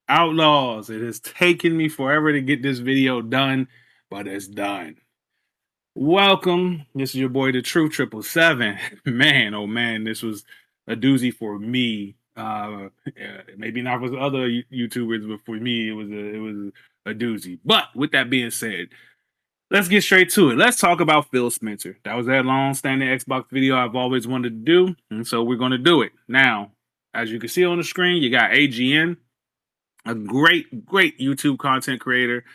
Outlaws, it has taken me forever to get this video done, but it's done. Welcome. This is your boy, the True 777. Man, oh man, this was a doozy for me. Maybe not for other YouTubers, but for me, it was a doozy. But with that being said, let's get straight to it. Let's talk about Phil Spencer. That was that long-standing Xbox video I've always wanted to do, and so we're going to do it now. As you can see on the screen, you got AGN, a great YouTube content creator.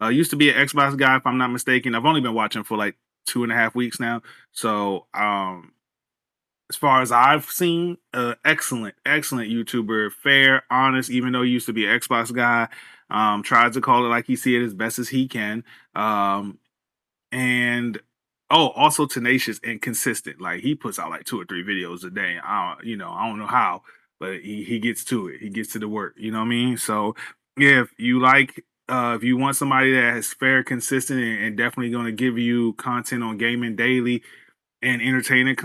Used to be an Xbox guy, if I'm not mistaken. I've only been watching for like 2.5 weeks now. So as far as I've seen, excellent YouTuber, fair, honest, even though he used to be an Xbox guy. Tries to call it like he see it as best as he can. And also tenacious and consistent. Like he puts out like 2 or 3 videos a day. I don't know how, but he gets to it. He gets to the work. You know what I mean? So if you if you want somebody that is fair, consistent, and definitely going to give you content on gaming daily and entertaining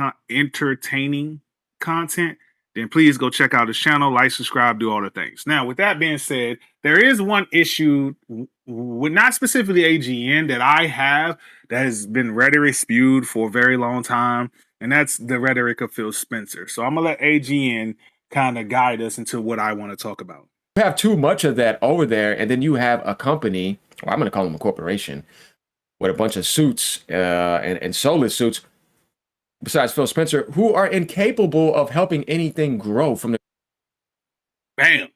content, then please go check out his channel, like, subscribe, do all the things. Now, with that being said, there is one issue with not specifically AGN that I have that has been rhetoric spewed for a very long time, and that's the rhetoric of Phil Spencer. So I'm gonna let AGN kind of guide us into what I want to talk about. You have too much of that over there, and then you have a company, or I'm going to call them a corporation, with a bunch of suits and soulless suits, besides Phil Spencer, who are incapable of helping anything grow from the bam,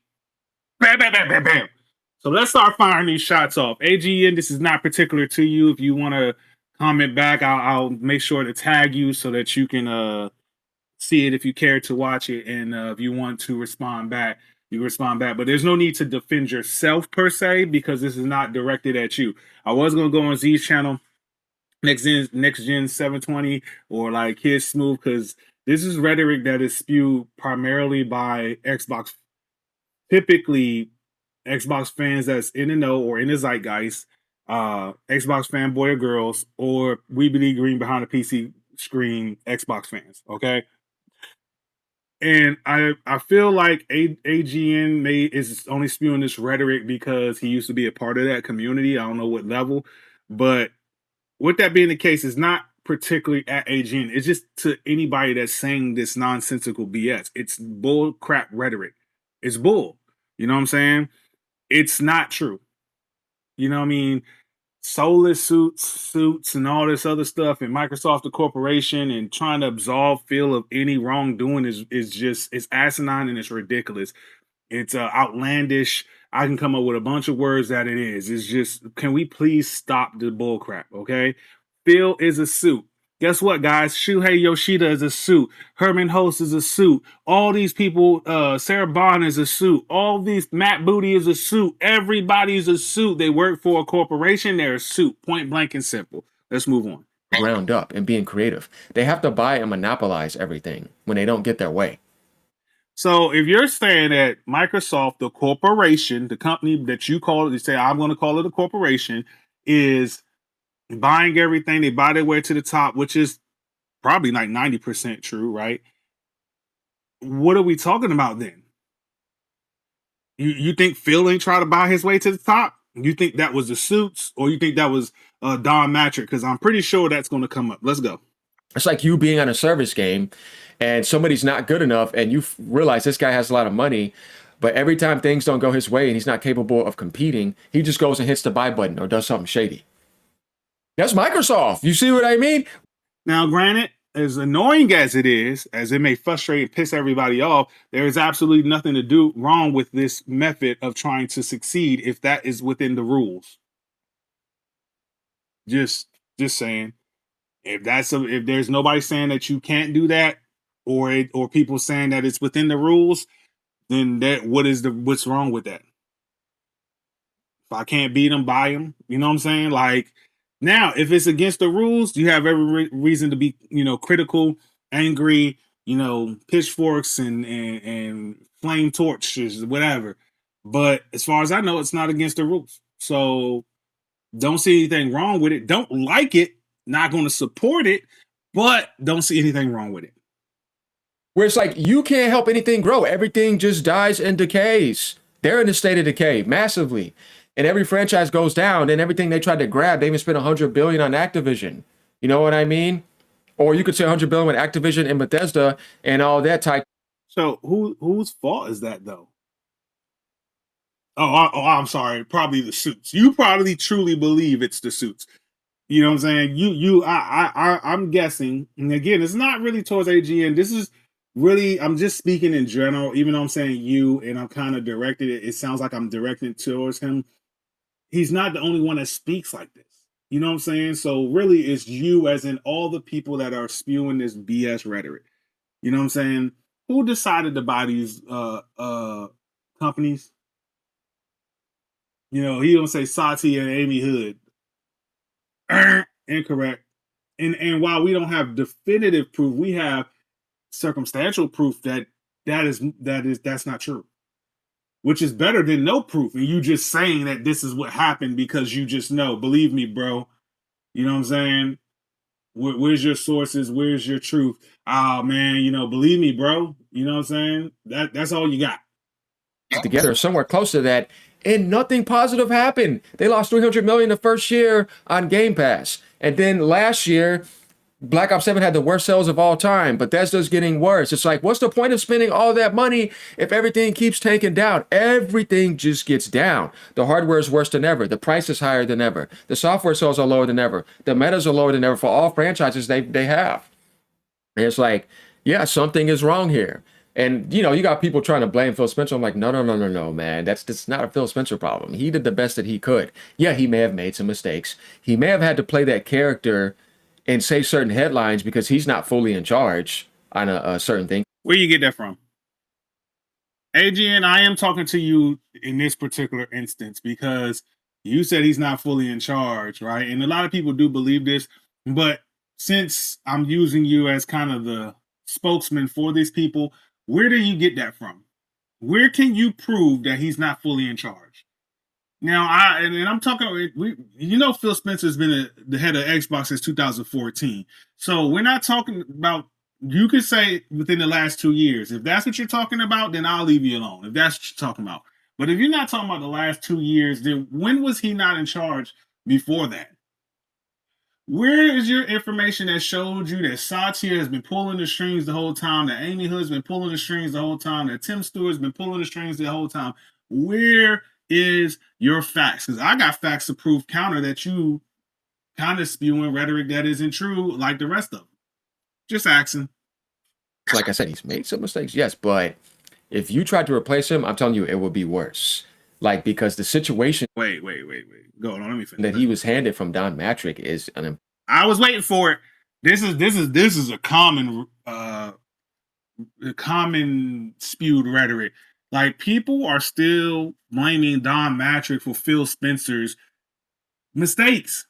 bam, bam, bam, bam, bam. So let's start firing these shots off. AGN, this is not particular to you. If you want to comment back, I'll make sure to tag you so that you can see it if you care to watch it, and if you want to respond back, you respond back. But there's no need to defend yourself per se, because this is not directed at you. I was gonna go on Z's channel, next gen 720, or like his Smooth, because this is rhetoric that is spewed primarily by Xbox, typically Xbox fans that's in the know or in the zeitgeist, Xbox fanboy or girls, or we believe green behind the PC screen Xbox fans. Okay. And I feel like AGN is only spewing this rhetoric because he used to be a part of that community. I don't know what level, but with that being the case, it's not particularly at AGN. It's just to anybody that's saying this nonsensical BS. It's bull crap rhetoric. It's bull. You know what I'm saying? It's not true. You know what I mean? Soulless suits, and all this other stuff, and Microsoft, the corporation, and trying to absolve Phil of any wrongdoing is just, it's asinine and it's ridiculous. It's outlandish. I can come up with a bunch of words that it is. It's just, can we please stop the bull crap? Okay, Phil is a suit. Guess what, guys? Shuhei Yoshida is a suit. Herman Host is a suit. All these people, Sarah Bond is a suit. All these, Matt Booty is a suit. Everybody's a suit. They work for a corporation. They're a suit. Point blank and simple. Let's move on. ground up and being creative. They have to buy and monopolize everything when they don't get their way. So if you're saying that Microsoft, the corporation, the company that you call it, you say, I'm going to call it a corporation, is buying everything, they buy their way to the top, which is probably like 90% true, right? What are we talking about then? You think Phil ain't try to buy his way to the top? You think that was the suits, or you think that was Don Matrick? Because I'm pretty sure that's going to come up. Let's go. It's like you being on a service game and somebody's not good enough, and you realize this guy has a lot of money, but every time things don't go his way and he's not capable of competing, he just goes and hits the buy button or does something shady. That's Microsoft. You see what I mean? Now, granted, as annoying as it may frustrate and piss everybody off, there is absolutely nothing to do wrong with this method of trying to succeed if that is within the rules. Just saying. If there's nobody saying that you can't do that, or people saying that it's within the rules, then what's wrong with that? If I can't beat them, buy them. You know what I'm saying? Like, now, if it's against the rules, you have every reason to be, critical, angry, pitchforks and flame torches, whatever. But as far as I know, it's not against the rules. So don't see anything wrong with it. Don't like it. Not going to support it, but don't see anything wrong with it. Where it's like, you can't help anything grow. Everything just dies and decays. They're in a state of decay massively. And every franchise goes down, and everything they tried to grab, they even spent 100 billion on Activision. You know what I mean? Or you could say 100 billion with Activision and Bethesda and all that type. So whose fault is that though? I'm sorry. Probably the suits. You probably truly believe it's the suits. You know what I'm saying? I'm guessing. And again, it's not really towards AGN. This is really, I'm just speaking in general. Even though I'm saying you, and I'm kind of directed it. It sounds like I'm directed towards him. He's not the only one that speaks like this. You know what I'm saying? So really, it's you, as in all the people that are spewing this BS rhetoric. You know what I'm saying? Who decided to buy these companies? You know, he don't say Sati and Amy Hood. Incorrect. And while we don't have definitive proof, we have circumstantial proof that's not true. Which is better than no proof. And you just saying that this is what happened because you just know. Believe me, bro. You know what I'm saying? Where's your sources? Where's your truth? Oh man, believe me, bro. You know what I'm saying? That's all you got. Together, somewhere close to that, and nothing positive happened. They lost 300 million the first year on Game Pass, and then last year, Black Ops 7 had the worst sales of all time. Bethesda's getting worse. It's like, what's the point of spending all that money if everything keeps tanking down? Everything just gets down. The hardware is worse than ever. The price is higher than ever. The software sales are lower than ever. The metas are lower than ever for all franchises they have. And it's like, yeah, something is wrong here. And you got people trying to blame Phil Spencer. I'm like, no, man. That's not a Phil Spencer problem. He did the best that he could. Yeah, he may have made some mistakes. He may have had to play that character and say certain headlines because he's not fully in charge on a certain thing. Where you get that from? AGN, I am talking to you in this particular instance because you said he's not fully in charge, right? And a lot of people do believe this, but since I'm using you as kind of the spokesman for these people, where do you get that from? Where can you prove that he's not fully in charge? Now, I'm talking. Phil Spencer's been the head of Xbox since 2014. So we're not talking about. You could say within the last 2 years. If that's what you're talking about, then I'll leave you alone. If that's what you're talking about. But if you're not talking about the last 2 years, then when was he not in charge before that? Where is your information that showed you that Satya has been pulling the strings the whole time, that Amy Hood's been pulling the strings the whole time, that Tim Stewart's been pulling the strings the whole time? Where is your facts? Because I got facts to prove counter that you kind of spewing rhetoric that isn't true like the rest of them. Just asking. Like I said, he's made some mistakes, yes, but if you tried to replace him, I'm telling you, it would be worse. Like, because the situation. Wait. Go on, let me finish. That he was handed from Don Matrick is I was waiting for it. This is a common spewed rhetoric. Like, people are still blaming Don Matrick for Phil Spencer's mistakes.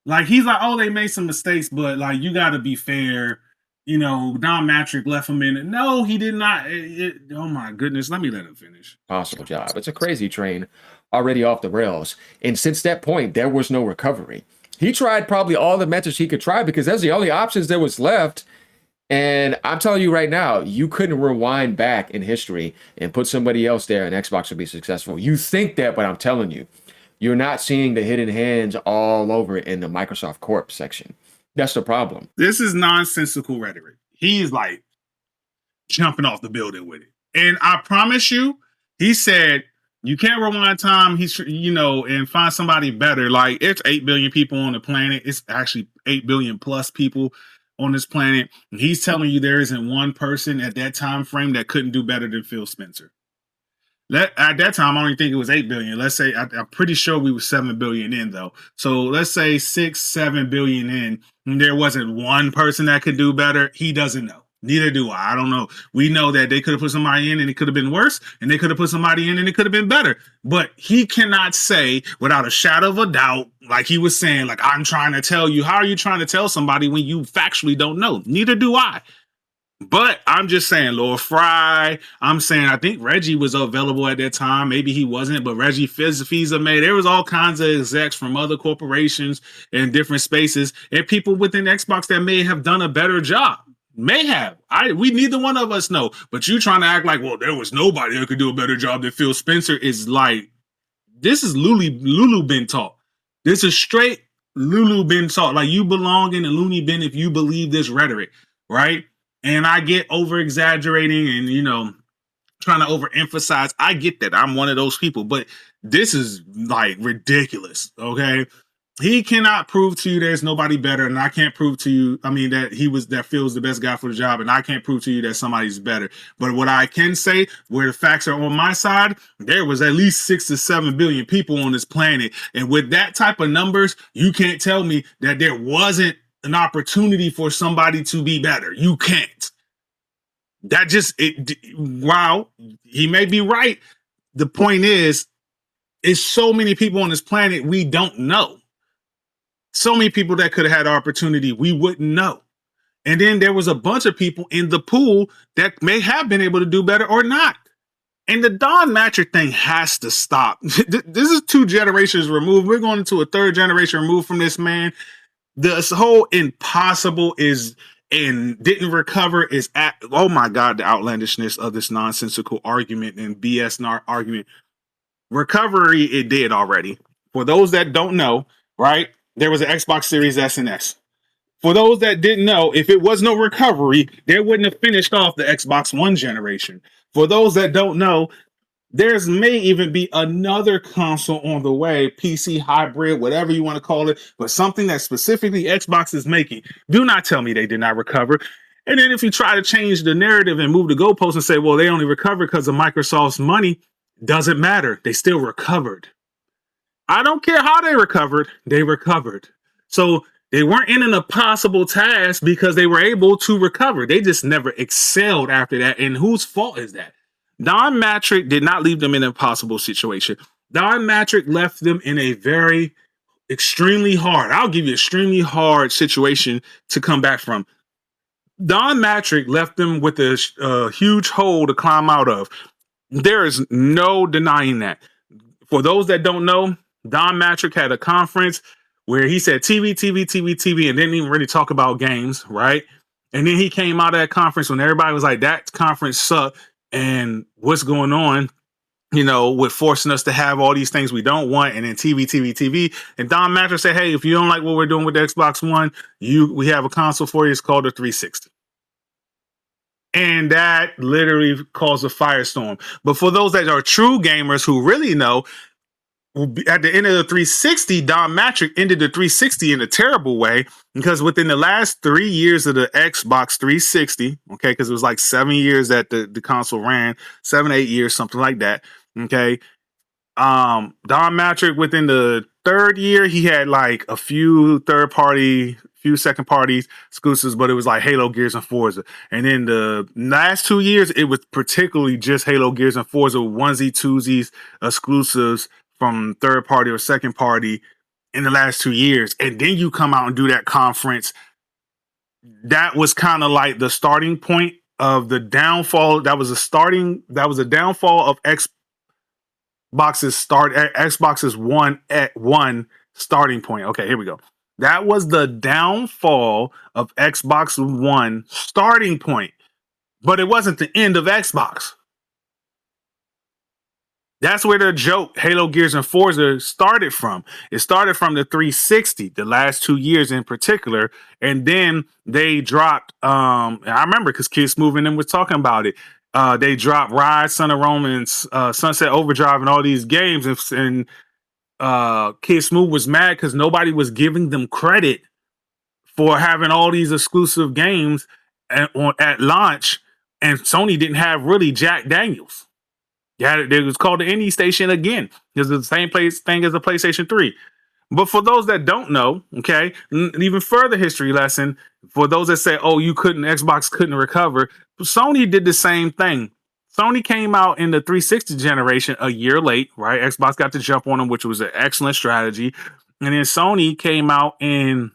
Like, he's like, oh, they made some mistakes, but like, you got to be fair. Don Matrick left him in it. No, he did not. Oh my goodness, let me let him finish. Possible job. It's a crazy train already off the rails. And since that point, there was no recovery. He tried probably all the methods he could try because that's the only options there was left. And I'm telling you right now, you couldn't rewind back in history and put somebody else there and Xbox would be successful. You think that, but I'm telling you, you're not seeing the hidden hands all over in the Microsoft Corp section. That's the problem. This is nonsensical rhetoric. He's like jumping off the building with it. And I promise you, he said, you can't rewind time, and find somebody better. Like, it's 8 billion people on the planet. It's actually 8 billion plus people on this planet. And he's telling you there isn't one person at that time frame that couldn't do better than Phil Spencer. At that time, I don't even think it was 8 billion. Let's say, I'm pretty sure we were 7 billion in, though. So let's say 6-7 billion in, and there wasn't one person that could do better. He doesn't know. Neither do I. I don't know. We know that they could have put somebody in and it could have been worse, and they could have put somebody in and it could have been better. But he cannot say without a shadow of a doubt, like he was saying, like, I'm trying to tell you. How are you trying to tell somebody when you factually don't know? Neither do I. But I'm just saying, Lord Fry, I'm saying, I think Reggie was available at that time. Maybe he wasn't, but Reggie Fils-Aimé made. There was all kinds of execs from other corporations in different spaces and people within Xbox that may have done a better job. May have. We neither one of us know. But you trying to act like, well, there was nobody who could do a better job than Phil Spencer is like, this is Lulu bin taught. This is straight Lulu bin taught. Like, you belong in the loony bin if you believe this rhetoric, right? And I get over exaggerating and, you know, trying to overemphasize. I get that. I'm one of those people, but this is like ridiculous. Okay. He cannot prove to you there's nobody better, and I can't prove to you, I mean, that Phil's the best guy for the job, and I can't prove to you that somebody's better. But what I can say, where the facts are on my side, there was at least 6 to 7 billion people on this planet. And with that type of numbers, you can't tell me that there wasn't an opportunity for somebody to be better. You can't. That just, wow, he may be right. The point is so many people on this planet we don't know. So many people that could have had opportunity we wouldn't know. And then there was a bunch of people in the pool that may have been able to do better or not. And the Don Matrick thing has to stop. This is 2 generations removed. We're going into a 3rd generation removed from this man. This whole impossible is and didn't recover is at, oh my God, the outlandishness of this nonsensical argument and BS argument. Recovery, it did already. For those that don't know, right? There was an Xbox Series S and S. For those that didn't know, if it was no recovery, they wouldn't have finished off the Xbox One generation. For those that don't know, there's may even be another console on the way, PC hybrid, whatever you want to call it, but something that specifically Xbox is making. Do not tell me they did not recover. And then if you try to change the narrative and move the goalposts and say, well, they only recovered because of Microsoft's money, doesn't matter. They still recovered. I don't care how they recovered. They recovered. So they weren't in an impossible task because they were able to recover. They just never excelled after that. And whose fault is that? Don Matrick did not leave them in an impossible situation. Don Matrick left them in a very extremely hard, I'll give you extremely hard situation to come back from. Don Matrick left them with a huge hole to climb out of. There is no denying that. For those that don't know, Don Matrick had a conference where he said TV, TV, TV, TV, and didn't even really talk about games, right? And then he came out of that conference when everybody was like, that conference sucked. And what's going on, you know, with forcing us to have all these things we don't want, and then TV, TV, TV. And Don Matrick said, hey, if you don't like what we're doing with the Xbox One, we have a console for you. It's called the 360. And that literally caused a firestorm. But for those that are true gamers who really know, at the end of the 360, Don Matrick ended the 360 in a terrible way, because within the last 3 years of the Xbox 360, okay, because it was like 7 years that the console ran, 7, 8 years, something like that, okay. Don Matrick, within the 3rd year, he had like a few second party exclusives, but it was like Halo, Gears, and Forza. And then the last 2 years, it was particularly just Halo, Gears, and Forza, onesie, twosies, exclusives from 3rd party or 2nd party in the last 2 years. And then you come out and do that conference. That was kind of like the starting point of the downfall. That was a downfall of Xbox's one starting point. Okay, here we go. That was the downfall of Xbox One starting point, but it wasn't the end of Xbox. That's where the joke Halo, Gears, and Forza started from. It started from the 360, the last 2 years in particular, and then they dropped. I remember because Kid Smooth and them was talking about it. They dropped Rise, Son of Rome, and Sunset Overdrive, and all these games, and Kid Smooth was mad because nobody was giving them credit for having all these exclusive games at launch, and Sony didn't have really Jack Daniels. Yeah, it was called the Indie Station again. It's the same thing as the PlayStation 3. But for those that don't know, okay, an even further history lesson, for those that say, oh, Xbox couldn't recover, Sony did the same thing. Sony came out in the 360 generation a year late, right? Xbox got to jump on them, which was an excellent strategy. And then Sony came out and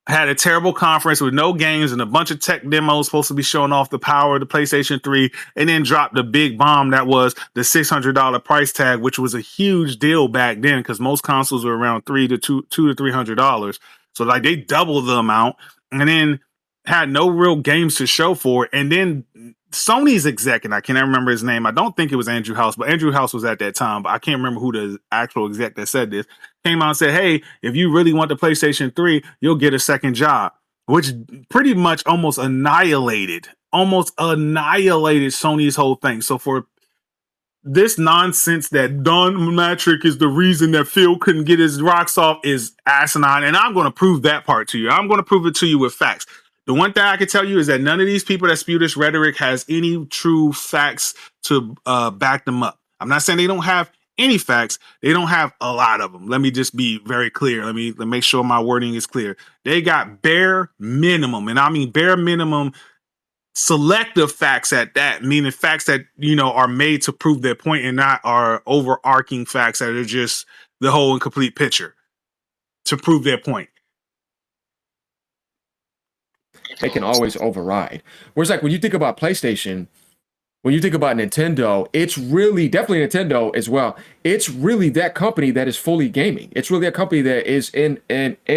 had a terrible conference with no games and a bunch of tech demos supposed to be showing off the power of the PlayStation 3, and then dropped the big bomb that was the $600 price tag, which was a huge deal back then because most consoles were around $200 to $300. So like they doubled the amount. And then had no real games to show for it. And then Sony's exec, and I can't remember his name. I don't think it was Andrew House, but Andrew House was at that time, but I can't remember who the actual exec that said this. Came out and said, hey, if you really want the PlayStation 3, you'll get a second job, which pretty much almost annihilated Sony's whole thing. So for this nonsense that Don Matrick is the reason that Phil couldn't get his rocks off is asinine, and I'm going to prove that part to you. I'm going to prove it to you with facts. The one thing I can tell you is that none of these people that spew this rhetoric has any true facts to back them up. I'm not saying they don't have any facts. They don't have a lot of them. Let me just be very clear. Let me make sure my wording is clear. They got bare minimum, and I mean bare minimum selective facts at that, meaning facts that are made to prove their point and not are overarching facts that are just the whole and complete picture to prove their point. They can always override. Whereas like when you think about PlayStation, when you think about Nintendo, it's really definitely Nintendo as well. It's really that company that is fully gaming. It's really a company that is in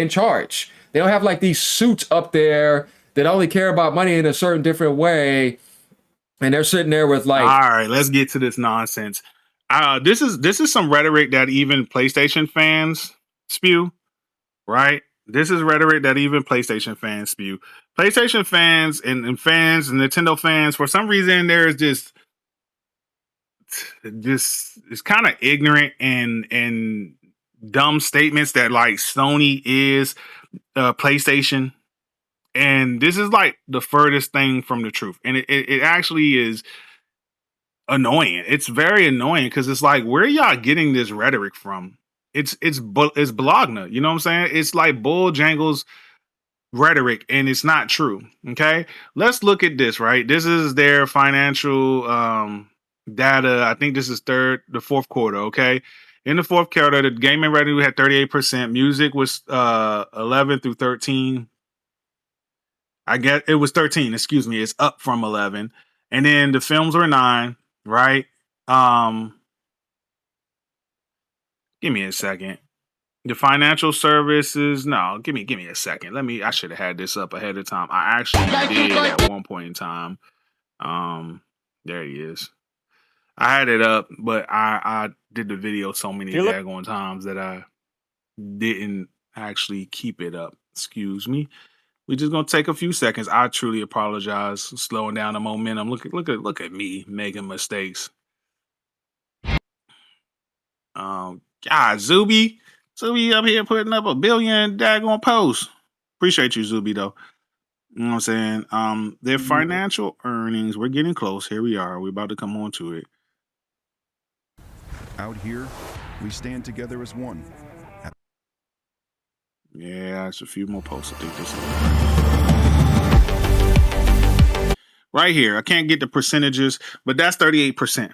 charge. They don't have like these suits up there that only care about money in a certain different way, and they're sitting there with like, all right, let's get to this nonsense. This is some rhetoric that even PlayStation fans spew, right? This is rhetoric that even PlayStation fans spew. PlayStation fans and fans and Nintendo fans, for some reason, there's just it's kind of ignorant and dumb statements that like Sony is PlayStation. And this is like the furthest thing from the truth. And it actually is annoying. It's very annoying because it's like, where are y'all getting this rhetoric from? It's Bologna, you know what I'm saying? It's like bull jangles rhetoric, and it's not true. Okay, let's look at this. Right, this is their financial data. I think this is the fourth quarter. Okay, in the fourth quarter, the gaming revenue had 38%. Music was 11 through 13. I guess it was 13. Excuse me, it's up from 11, and then the films were 9. Right. Give me a second. The financial services, no, give me a second. I should have had this up ahead of time. I actually did at one point in time. There he is. I had it up, but I did the video so many daggone times that I didn't actually keep it up. Excuse me. We're just gonna take a few seconds. I truly apologize, slowing down the momentum. Look at me making mistakes. God, Zuby up here putting up a billion daggone posts. Appreciate you, Zuby, though. You know what I'm saying? Their financial earnings, we're getting close. Here we are. We're about to come on to it. Out here, we stand together as one. Yeah, it's a few more posts. I think this right here. I can't get the percentages, but that's 38%.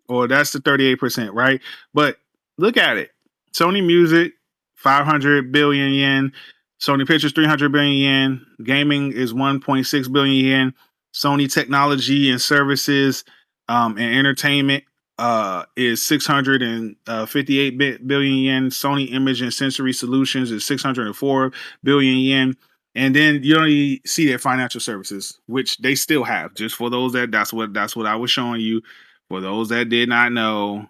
Or that's the 38%, right? But look at it. Sony Music, 500 billion yen. Sony Pictures, 300 billion yen. Gaming is 1.6 billion yen. Sony Technology and Services and Entertainment is 658 billion yen. Sony Image and Sensory Solutions is 604 billion yen. And then you only see their financial services, which they still have. Just for those that's what I was showing you. For those that did not know,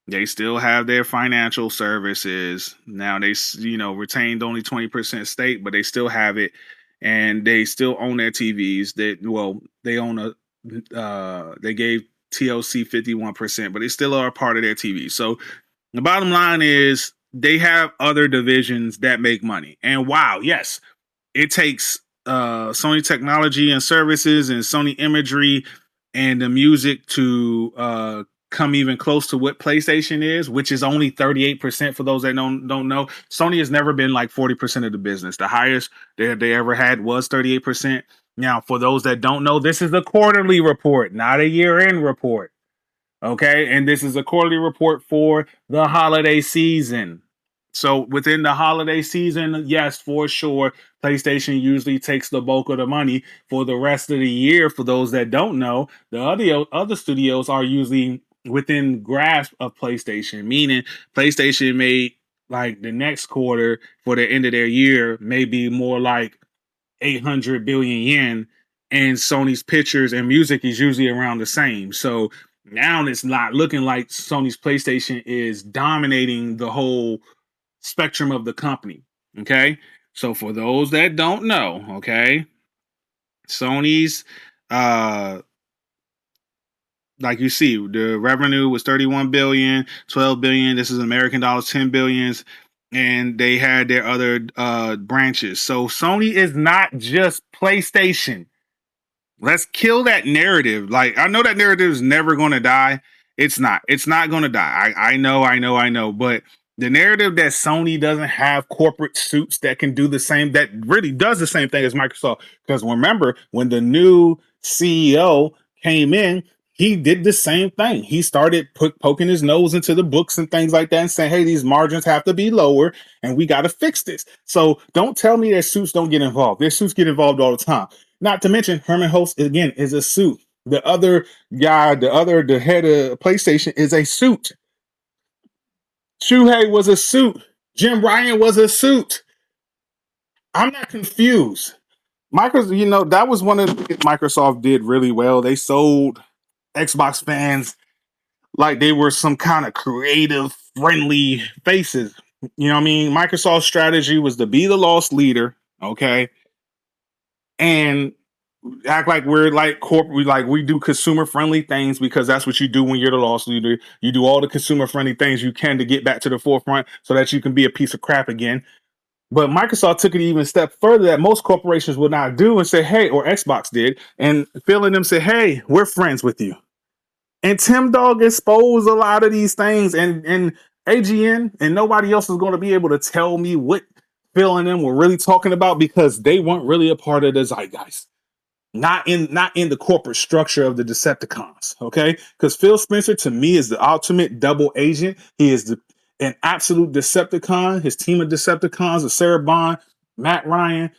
they still have their financial services. Now they, retained only 20% stake, but they still have it, and they still own their TVs. They own they gave TLC 51%, but they still are a part of their TV. So the bottom line is they have other divisions that make money. And wow, yes, it takes Sony Technology and Services and Sony Imagery and the music to come even close to what PlayStation is, which is only 38% for those that don't know. Sony has never been like 40% of the business. The highest they ever had was 38%. Now, for those that don't know, this is a quarterly report, not a year-end report. Okay, and this is a quarterly report for the holiday season. So within the holiday season, yes, for sure, PlayStation usually takes the bulk of the money. For the rest of the year, for those that don't know, the other studios are usually within grasp of PlayStation, meaning PlayStation may like the next quarter for the end of their year may be more like 800 billion yen, and Sony's pictures and music is usually around the same. So now it's not looking like Sony's PlayStation is dominating the whole spectrum of the company. Okay. So for those that don't know, okay, Sony's like you see, the revenue was 31 billion, 12 billion. This is American dollars, 10 billions. And they had their other branches. So Sony is not just PlayStation. Let's kill that narrative. Like, I know that narrative is never going to die. It's not. It's not going to die. I know. But the narrative that Sony doesn't have corporate suits that can do the same, that really does the same thing as Microsoft. Because remember, when the new CEO came in, he did the same thing. He started poking his nose into the books and things like that and saying, hey, these margins have to be lower and we got to fix this. So don't tell me that suits don't get involved. Their suits get involved all the time. Not to mention, Herman Host, again, is a suit. The other guy, the head of PlayStation is a suit. Shuhei was a suit. Jim Ryan was a suit. I'm not confused. Microsoft, that was one of the things Microsoft did really well. They sold Xbox fans like they were some kind of creative, friendly faces. You know what I mean? Microsoft's strategy was to be the loss leader, okay? And act like we're like corporate, like we do consumer friendly things because that's what you do when you're the loss leader. You do all the consumer friendly things you can to get back to the forefront so that you can be a piece of crap again. But Microsoft took it even a step further that most corporations would not do and say, hey, or Xbox did, and Phil and them say, hey, we're friends with you. And Tim Dog exposed a lot of these things, and AGN and nobody else is going to be able to tell me what Phil and them were really talking about because they weren't really a part of the zeitgeist. Not in the corporate structure of the Decepticons, okay? Because Phil Spencer to me is the ultimate double agent. He is an absolute Decepticon. His team of Decepticons are Sarah Bond, Matt Ryan,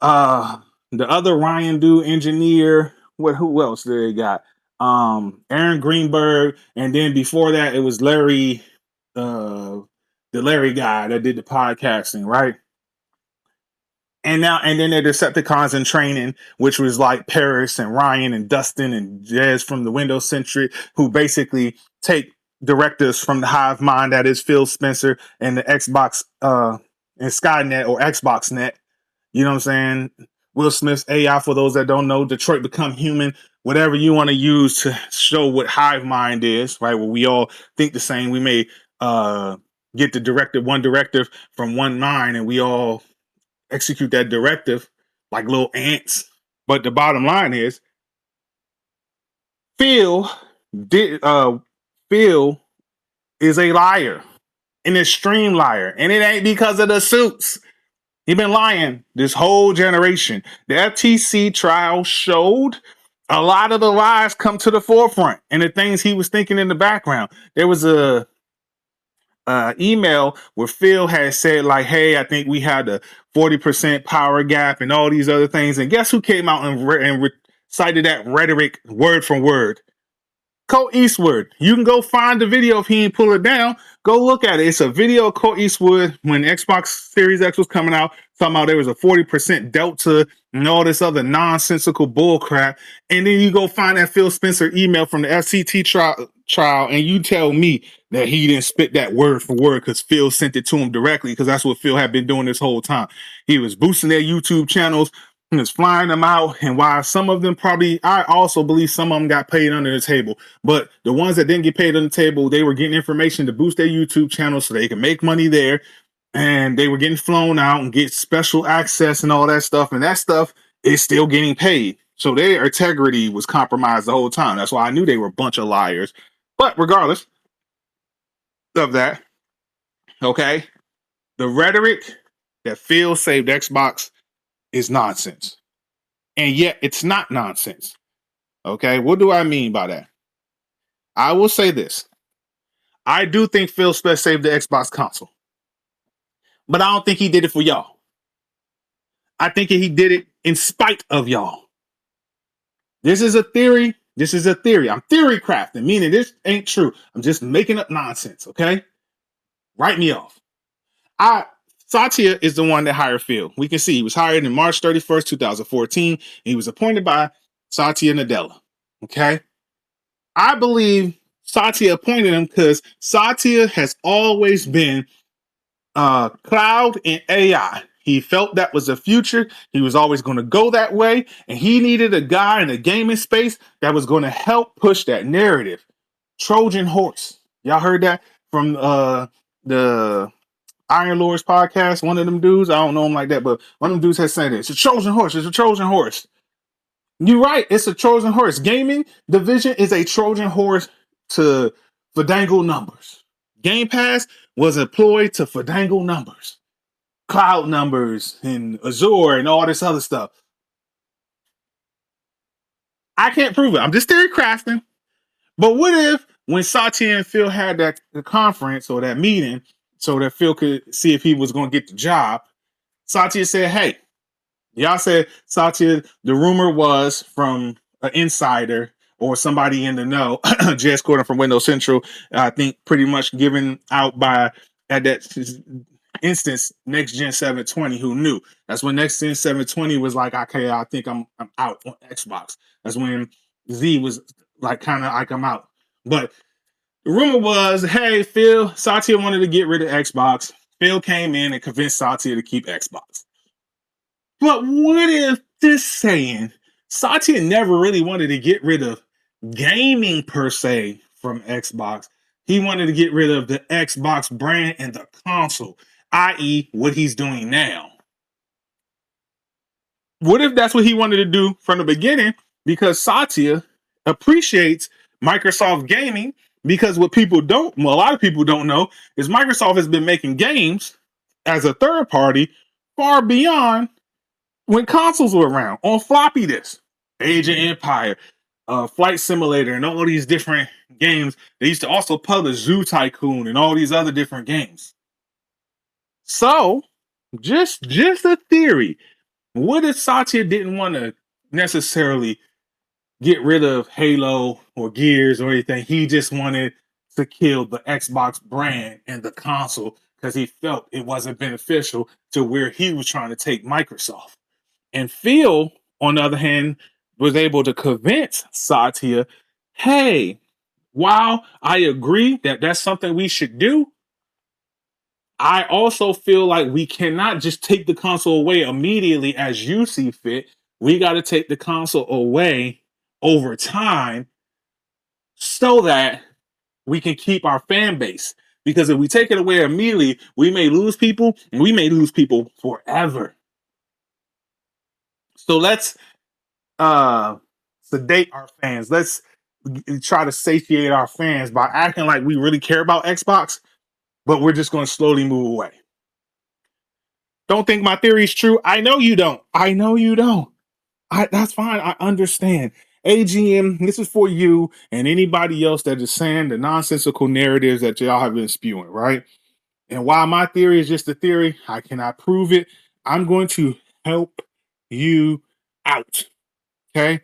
the other Ryan dude, engineer. Who else they got? Aaron Greenberg, and then before that it was Larry, the Larry guy that did the podcasting, right? And then the Decepticons in training, which was like Paris and Ryan and Dustin and Jez from the Windows Centric, who basically take directives from the hive mind that is Phil Spencer and the Xbox and Skynet or Xbox Net. You know what I'm saying? Will Smith's AI, for those that don't know, Detroit Become Human, whatever you want to use to show what hive mind is, right? Where we all think the same. We may get one directive from one mind and we all execute that directive like little ants. But the bottom line is Phil Phil is a liar, an extreme liar, and it ain't because of the suits. He been lying this whole generation. The FTC trial showed a lot of the lies come to the forefront and the things he was thinking in the background. There was a email where Phil had said like, hey, I think we had a 40% power gap and all these other things. And guess who came out and recited that rhetoric word for word? Colt Eastwood. You can go find the video if he ain't pull it down. Go look at it. It's a video of Colt Eastwood when Xbox Series X was coming out, talking about there was a 40% delta and all this other nonsensical bull crap. And then you go find that Phil Spencer email from the FCT trial and you tell me that he didn't spit that word for word because Phil sent it to him directly, because that's what Phil had been doing this whole time. He was boosting their YouTube channels and was flying them out. And while some of them probably, I also believe some of them got paid under the table. But the ones that didn't get paid on the table, they were getting information to boost their YouTube channel so they can make money there. And they were getting flown out and get special access and all that stuff. And that stuff is still getting paid. So their integrity was compromised the whole time. That's why I knew they were a bunch of liars. But regardless of that, okay, the rhetoric that Phil saved Xbox is nonsense. And yet it's not nonsense. Okay, what do I mean by that? I will say this. I do think Phil Spencer saved the Xbox console. But I don't think he did it for y'all. I think he did it in spite of y'all. This is a theory. I'm theory crafting, meaning this ain't true. I'm just making up nonsense, okay? Write me off. Satya is the one that hired Phil. We can see he was hired in March 31st, 2014, and he was appointed by Satya Nadella. Okay. I believe Satya appointed him because Satya has always been cloud and AI. He felt that was the future. He was always going to go that way. And he needed a guy in the gaming space that was going to help push that narrative. Trojan horse. Y'all heard that from the Iron Lords podcast? One of them dudes, I don't know him like that, but one of them dudes has said it. It's a Trojan horse. It's a Trojan horse. You're right. It's a Trojan horse. Gaming division is a Trojan horse to finagle numbers. Game Pass was employed to finagle numbers, cloud numbers, and Azure, and all this other stuff. I can't prove it. I'm just theory crafting. But what if when Satya and Phil had that conference or that meeting so that Phil could see if he was going to get the job, Satya said, hey, y'all said Satya, the rumor was from an insider or somebody in the know, Jess Gordon from Windows Central, I think pretty much given out by, at that instance, Next Gen 720, who knew. That's when Next Gen 720 was like, okay, I think I'm out on Xbox. That's when Z was like, kind of like, I'm out. But the rumor was, hey, Phil, Satya wanted to get rid of Xbox. Phil came in and convinced Satya to keep Xbox. But what if this saying, Satya never really wanted to get rid of gaming per se from Xbox. He wanted to get rid of the Xbox brand and the console, i.e., what he's doing now. What if that's what he wanted to do from the beginning? Because Satya appreciates Microsoft gaming, because what people don't, well, a lot of people don't know, is Microsoft has been making games as a third party far beyond when consoles were around on floppy disks. Age of Empire, Flight Simulator, and all these different games. They used to also publish Zoo Tycoon and all these other different games. So, just a theory. What if Satya didn't want to necessarily get rid of Halo or Gears or anything? He just wanted to kill the Xbox brand and the console because he felt it wasn't beneficial to where he was trying to take Microsoft. And Phil, on the other hand, was able to convince Satya, hey, while I agree that that's something we should do, I also feel like we cannot just take the console away immediately as you see fit. We got to take the console away over time so that we can keep our fan base. Because if we take it away immediately, we may lose people, and we may lose people forever. So let's sedate our fans. Let's try to satiate our fans by acting like we really care about Xbox, but we're just going to slowly move away. Don't think my theory is true. I know you don't. That's fine. I understand. AGM, this is for you and anybody else that is saying the nonsensical narratives that y'all have been spewing, right? And while my theory is just a theory, I cannot prove it. I'm going to help you out. Okay.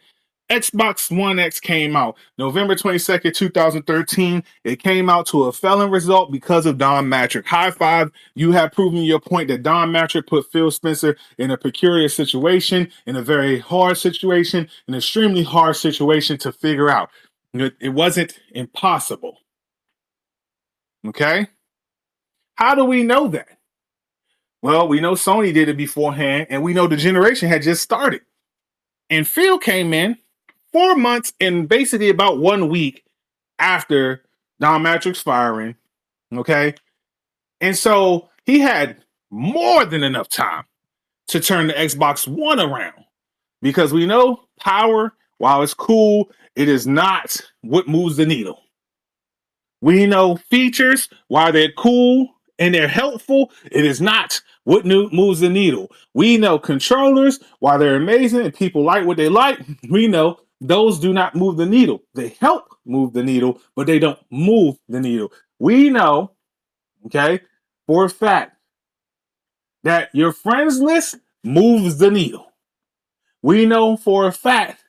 Xbox One X came out November 22nd, 2013. It came out to a felon result because of Don Matrick. High five. You have proven your point that Don Matrick put Phil Spencer in a peculiar situation, in a very hard situation, an extremely hard situation to figure out. It wasn't impossible. Okay. How do we know that? Well, we know Sony did it beforehand, and we know the generation had just started. And Phil came in 4 months and basically about 1 week after Don Matrick's firing. Okay. And so he had more than enough time to turn the Xbox One around, because we know power, while it's cool, it is not what moves the needle. We know features, while they're cool and they're helpful, it is not what moves the needle. We know controllers, while they're amazing and people like what they like, we know those do not move the needle. They help move the needle, but they don't move the needle. We know, okay, for a fact that your friends list moves the needle. We know for a fact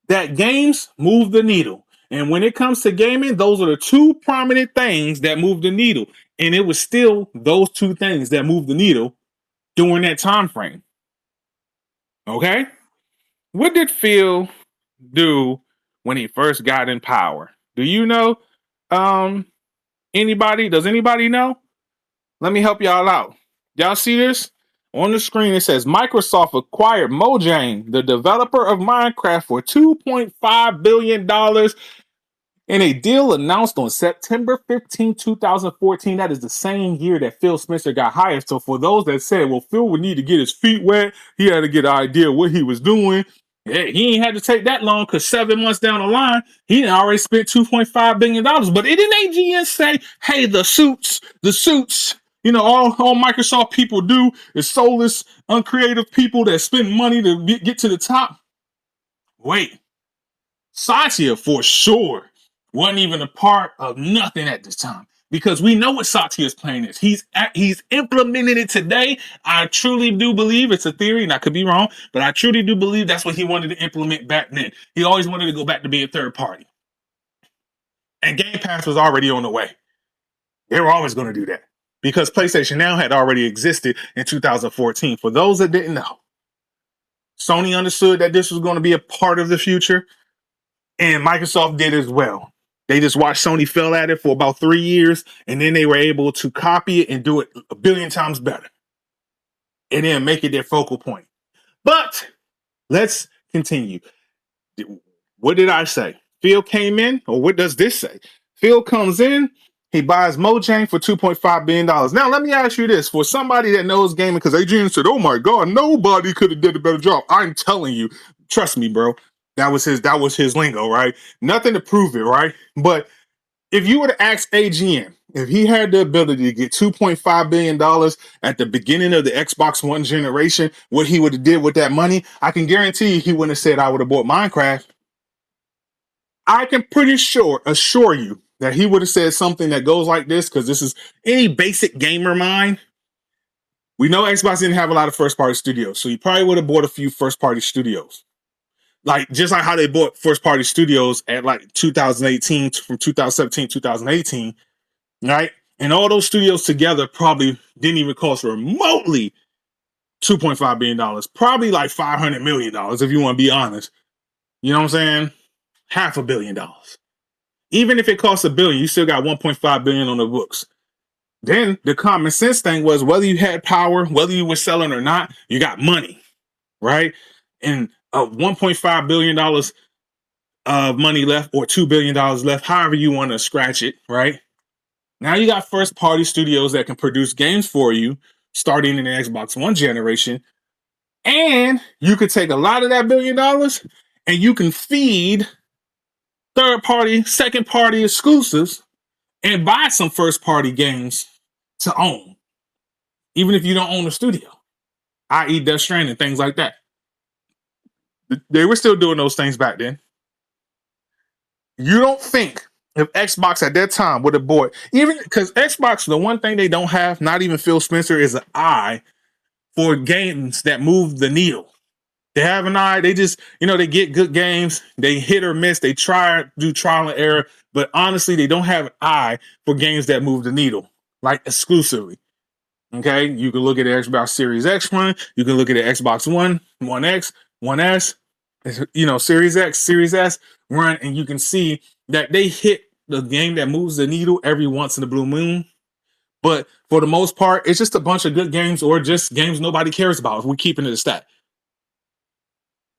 that games move the needle. And when it comes to gaming, those are the two prominent things that move the needle. And it was still those two things that moved the needle during that time frame. Okay? What did Phil do when he first got in power? Do you know? Anybody? Does anybody know? Let me help y'all out. Y'all see this? On the screen, it says Microsoft acquired Mojang, the developer of Minecraft, for $2.5 billion in a deal announced on September 15, 2014. That is the same year that Phil Spencer got hired. So for those that said, well, Phil would need to get his feet wet, he had to get an idea of what he was doing. Yeah, he ain't had to take that long because 7 months down the line, he already spent $2.5 billion. But it didn't AGN say, hey, the suits, you know, all Microsoft people do is soulless, uncreative people that spend money to get to the top. Wait, Satya for sure wasn't even a part of nothing at this time because we know what Satya's plan is. He's implemented it today. I truly do believe it's a theory, and I could be wrong, but I truly do believe that's what he wanted to implement back then. He always wanted to go back to being third party, and Game Pass was already on the way. They were always going to do that because PlayStation Now had already existed in 2014. For those that didn't know, Sony understood that this was going to be a part of the future, and Microsoft did as well. They just watched Sony fail at it for about 3 years, and then they were able to copy it and do it a billion times better, and then make it their focal point. But let's continue. What did I say? Phil came in, or what does this say? Phil comes in, he buys Mojang for $2.5 billion. Now, let me ask you this. For somebody that knows gaming, because Adrian said, oh my God, nobody could have did a better job. I'm telling you, trust me, bro. That was his lingo, right? Nothing to prove it, right? But if you were to ask AGM, if he had the ability to get $2.5 billion at the beginning of the Xbox One generation, what he would have did with that money, I can guarantee you he wouldn't have said I would have bought Minecraft. I can assure you that he would have said something that goes like this, because this is any basic gamer mind. We know Xbox didn't have a lot of first-party studios, so he probably would have bought a few first-party studios. Just like how they bought first-party studios at like 2018, from 2017, 2018, right? And all those studios together probably didn't even cost remotely $2.5 billion. Probably like $500 million, if you want to be honest. You know what I'm saying? $500 million. Even if it costs $1 billion, you still got $1.5 billion on the books. Then the common sense thing was, whether you had power, whether you were selling or not, you got money, right? And $1.5 billion of money left, or $2 billion left, however you want to scratch it, right? Now you got first party studios that can produce games for you starting in the Xbox One generation. And you could take a lot of that $1 billion and you can feed third party, second party exclusives and buy some first party games to own, even if you don't own a studio, i.e. Death Stranding, things like that. They were still doing those things back then. You don't think if Xbox at that time would have bought, even because Xbox, the one thing they don't have, not even Phil Spencer, is an eye for games that move the needle. They have an eye. They just, they get good games. They hit or miss. They do trial and error. But honestly, they don't have an eye for games that move the needle, like exclusively. Okay? You can look at the Xbox Series X run. You can look at the Xbox One, One X, One S, Series X, Series S run, and you can see that they hit the game that moves the needle every once in a blue moon. But for the most part, it's just a bunch of good games, or just games nobody cares about if we're keeping it a stat.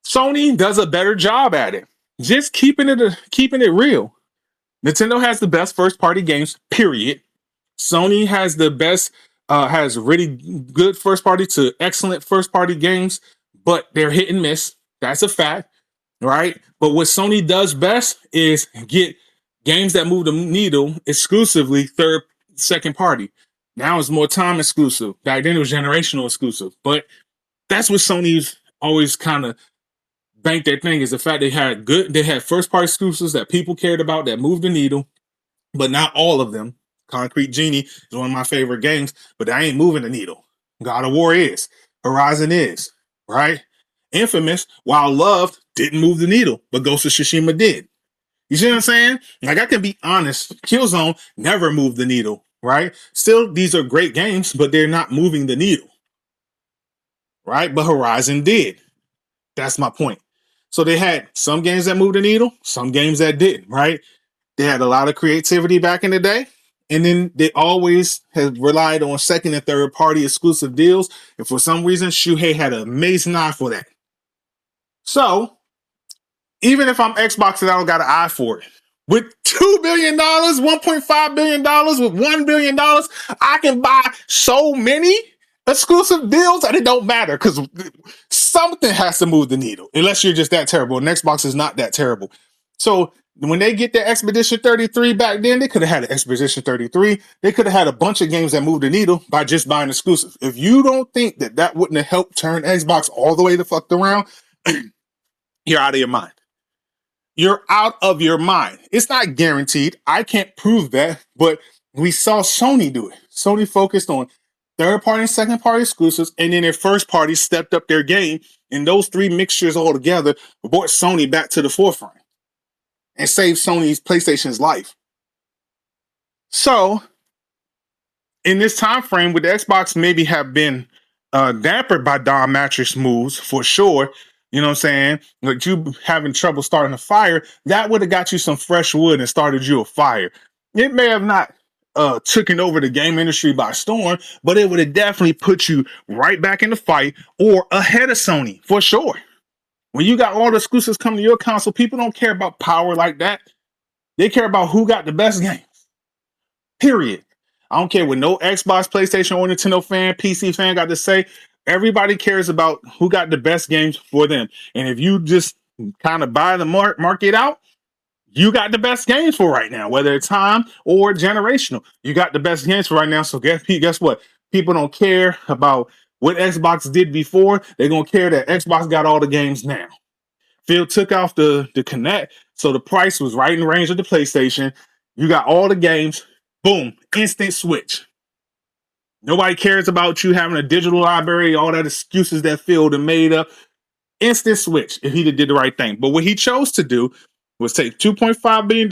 Sony does a better job at it. Just keeping it real. Nintendo has the best first party games, period. Sony has the best, has really good first party to excellent first party games, but they're hit and miss. That's a fact, right? But what Sony does best is get games that move the needle exclusively second party. Now it's more time exclusive. Back then it was generational exclusive. But that's what Sony's always kind of banked their thing, is the fact they had first party exclusives that people cared about, that moved the needle, but not all of them. Concrete Genie is one of my favorite games, but that ain't moving the needle. God of War is. Horizon is. Right? Infamous, while loved, didn't move the needle, but Ghost of Tsushima did. You see what I'm saying? Like, I can be honest, Killzone never moved the needle, right? Still, these are great games, but they're not moving the needle, right? But Horizon did. That's my point. So they had some games that moved the needle, some games that didn't, right? They had a lot of creativity back in the day. And then they always have relied on second and third party exclusive deals. And for some reason, Shuhei had an amazing eye for that. So even if I'm Xbox and I don't got an eye for it, with $2 billion, $1.5 billion, with $1 billion, I can buy so many exclusive deals that it don't matter because something has to move the needle, unless you're just that terrible. And Xbox is not that terrible. So when they get the Expedition 33 back then, they could have had an Expedition 33. They could have had a bunch of games that moved the needle by just buying exclusives. If you don't think that that wouldn't have helped turn Xbox all the way the fuck around, you're out of your mind. You're out of your mind. It's not guaranteed. I can't prove that, but we saw Sony do it. Sony focused on third party and second party exclusives, and then their first party stepped up their game, and those three mixtures all together brought Sony back to the forefront and saved Sony's PlayStation's life. So, in this time frame, would the Xbox maybe have been dampered by Don Matrix moves for sure? You know what I'm saying? Like you having trouble starting a fire, that would have got you some fresh wood and started you a fire. It may have not taken over the game industry by storm, but it would have definitely put you right back in the fight or ahead of Sony for sure. When you got all the exclusives coming to your console, people don't care about power like that. They care about who got the best games. Period. I don't care what no Xbox, PlayStation, or Nintendo fan, PC fan got to say. Everybody cares about who got the best games for them. And if you just kind of buy the market out, you got the best games for right now, whether it's time or generational. You got the best games for right now. So guess what? People don't care about what Xbox did before. They're going to care that Xbox got all the games now. Phil took off the Kinect, so the price was right in the range of the PlayStation. You got all the games. Boom, instant switch. Nobody cares about you having a digital library, all that excuses that Phil done made up. Instant switch if he did the right thing. But what he chose to do was take $2.5 billion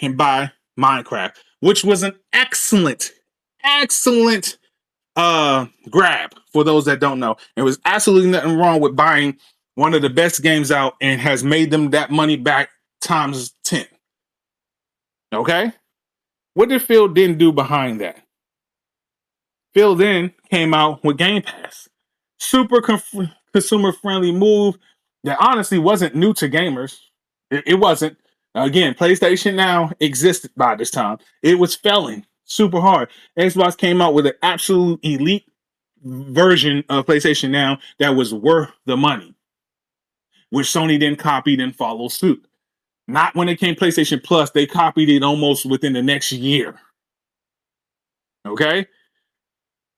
and buy Minecraft, which was an excellent grab for those that don't know. There was absolutely nothing wrong with buying one of the best games out and has made them that money back times 10. Okay? What did Phil then do behind that? Phil then came out with Game Pass. Super consumer-friendly move that honestly wasn't new to gamers. It wasn't. Again, PlayStation Now existed by this time. It was failing super hard. Xbox came out with an absolute elite version of PlayStation Now that was worth the money, which Sony then copied and followed suit. Not when it came PlayStation Plus, they copied it almost within the next year. Okay?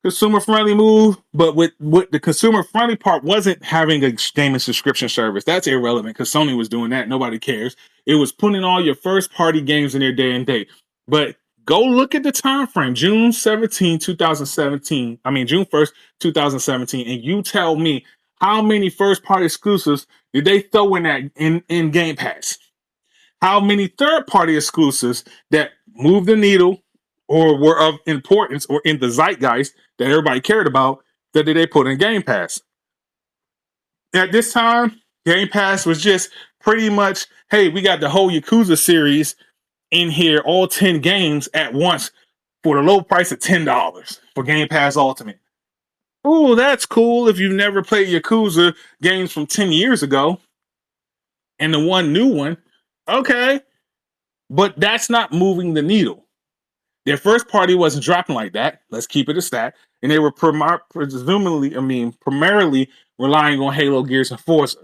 Consumer friendly move, but with the consumer friendly part wasn't having a gaming subscription service. That's irrelevant because Sony was doing that. Nobody cares. It was putting all your first party games in their day and date. But go look at the time frame, June 1st, 2017, and you tell me how many first party exclusives did they throw in that in Game Pass? How many third party exclusives that moved the needle or were of importance or in the zeitgeist that everybody cared about that did they put in Game Pass? At this time, Game Pass was just pretty much, hey, we got the whole Yakuza series in here, all 10 games at once for the low price of $10 for Game Pass Ultimate. Oh, that's cool if you've never played Yakuza games from 10 years ago and the one new one. Okay, but that's not moving the needle. Their first party wasn't dropping like that. Let's keep it a stat. And they were primarily relying on Halo, Gears, and Forza.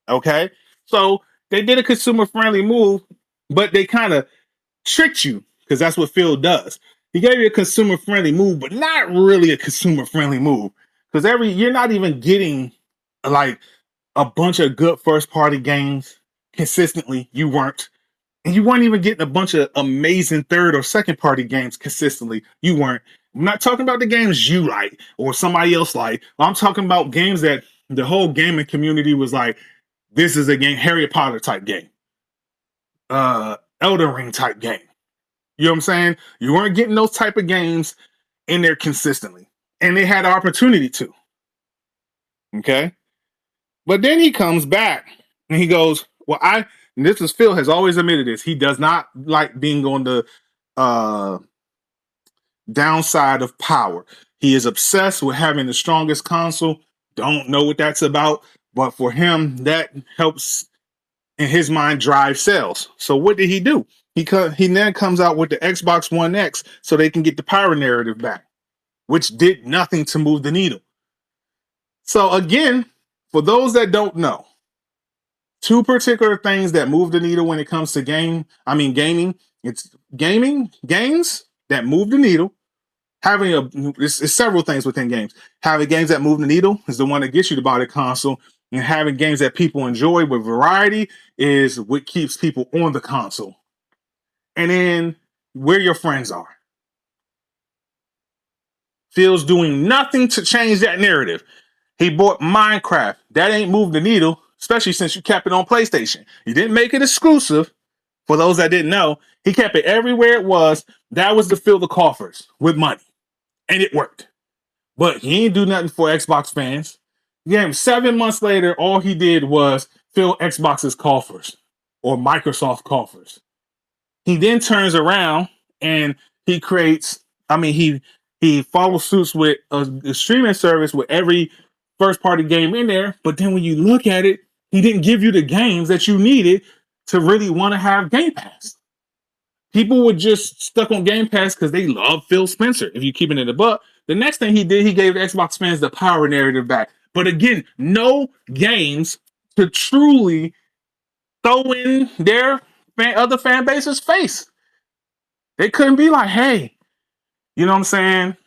Okay? So they did a consumer-friendly move, but they kind of tricked you, because that's what Phil does. He gave you a consumer-friendly move, but not really a consumer-friendly move. Because you're not even getting like a bunch of good first-party games consistently. You weren't. And you weren't even getting a bunch of amazing third or second party games consistently. You weren't. I'm not talking about the games you like or somebody else like. I'm talking about games that the whole gaming community was like, this is a game, Harry Potter type game. Elden Ring type game. You know what I'm saying? You weren't getting those type of games in there consistently. And they had the opportunity to. Okay. But then he comes back and he goes, well, and this is Phil has always admitted this. He does not like being on the uh downside of power. He is obsessed with having the strongest console. Don't know what that's about, but for him, that helps in his mind drive sales. So what did he do? He then comes out with the Xbox One X so they can get the power narrative back, which did nothing to move the needle. So again, for those that don't know, two particular things that move the needle when it comes to gaming. It's games that move the needle. It's several things within games. Having games that move the needle is the one that gets you to buy the console, and having games that people enjoy with variety is what keeps people on the console. And then where your friends are. Phil's doing nothing to change that narrative. He bought Minecraft. That ain't moved the needle, especially since you kept it on PlayStation. You didn't make it exclusive. For those that didn't know, he kept it everywhere it was. That was to fill the coffers with money. And it worked. But he ain't do nothing for Xbox fans. Yeah, 7 months later, all he did was fill Xbox's coffers or Microsoft coffers. He then turns around and he creates, he follows suits with a streaming service with every first party game in there. But then when you look at it, he didn't give you the games that you needed to really want to have Game Pass. People were just stuck on Game Pass because they love Phil Spencer. If you keep it in the buck, the next thing he did, he gave the Xbox fans the power narrative back. But again, no games to truly throw in their other fan base's face. They couldn't be like, hey, you know what I'm saying?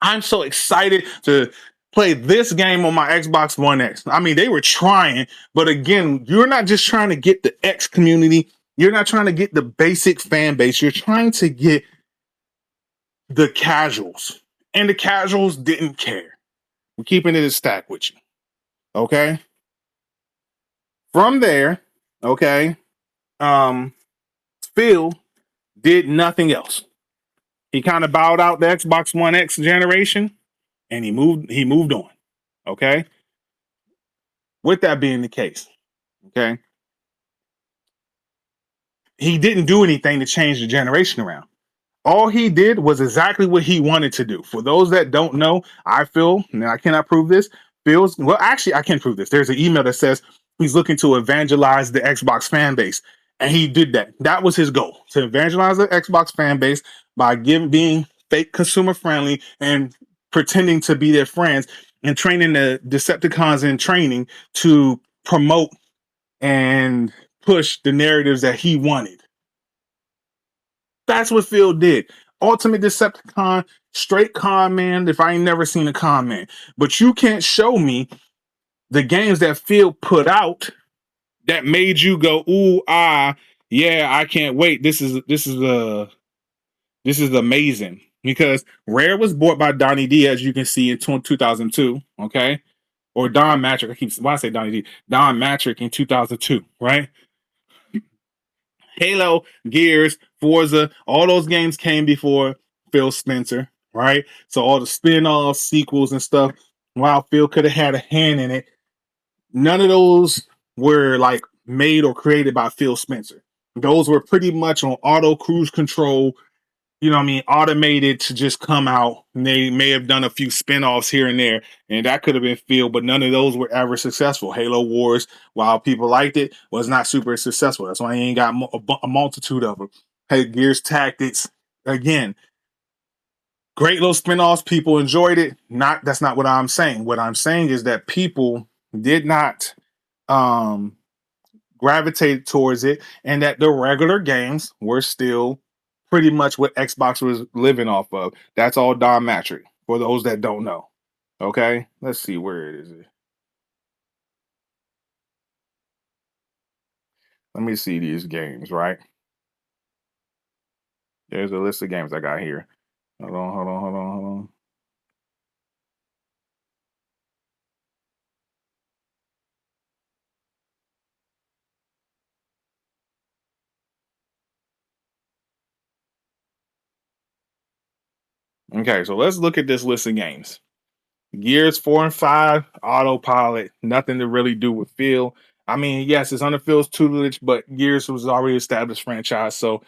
I'm so excited to play this game on my Xbox One X. I mean, they were trying, but again, you're not just trying to get the X community. You're not trying to get the basic fan base. You're trying to get the casuals. And the casuals didn't care. We're keeping it a stack with you. Okay. From there, okay, Phil did nothing else. He kind of bowed out the Xbox One X generation and he moved on. Okay. With that being the case, okay, he didn't do anything to change the generation around. All he did was exactly what he wanted to do. For those that don't know, I feel, and I cannot prove this, actually, I can prove this. There's an email that says he's looking to evangelize the Xbox fan base. And he did that. That was his goal, to evangelize the Xbox fan base by being fake consumer friendly and pretending to be their friends and training the Decepticons in training to promote and push the narratives that he wanted. That's what Phil did. Ultimate Decepticon, straight con man. If I ain't never seen a con man, but you can't show me the games that Phil put out that made you go, ooh, yeah, I can't wait. This is amazing. Because Rare was bought by Donnie D, as you can see in 2002. Okay, or Don Matrick. Why I say Donnie D? Don Matrick in 2002. Right. Halo, Gears, Forza, all those games came before Phil Spencer, right? So all the spin-offs, sequels, and stuff, while Phil could have had a hand in it, none of those were like made or created by Phil Spencer. Those were pretty much on auto cruise control, you know what I mean, automated to just come out. And they may have done a few spin-offs here and there, and that could have been Phil, but none of those were ever successful. Halo Wars, while people liked it, was not super successful. That's why you ain't got a multitude of them. Hey, Gears Tactics, again, great little spin-offs. People enjoyed it. That's not what I'm saying. What I'm saying is that people did not um gravitated towards it, and that the regular games were still pretty much what Xbox was living off of. That's all Don Matrick, for those that don't know. Okay, let's see where it is. Let me see these games, right? There's a list of games I got here. Hold on. Okay, so let's look at this list of games. Gears 4 and 5, autopilot, nothing to really do with Phil. I mean, yes, it's under Phil's tutelage, but Gears was already established franchise, so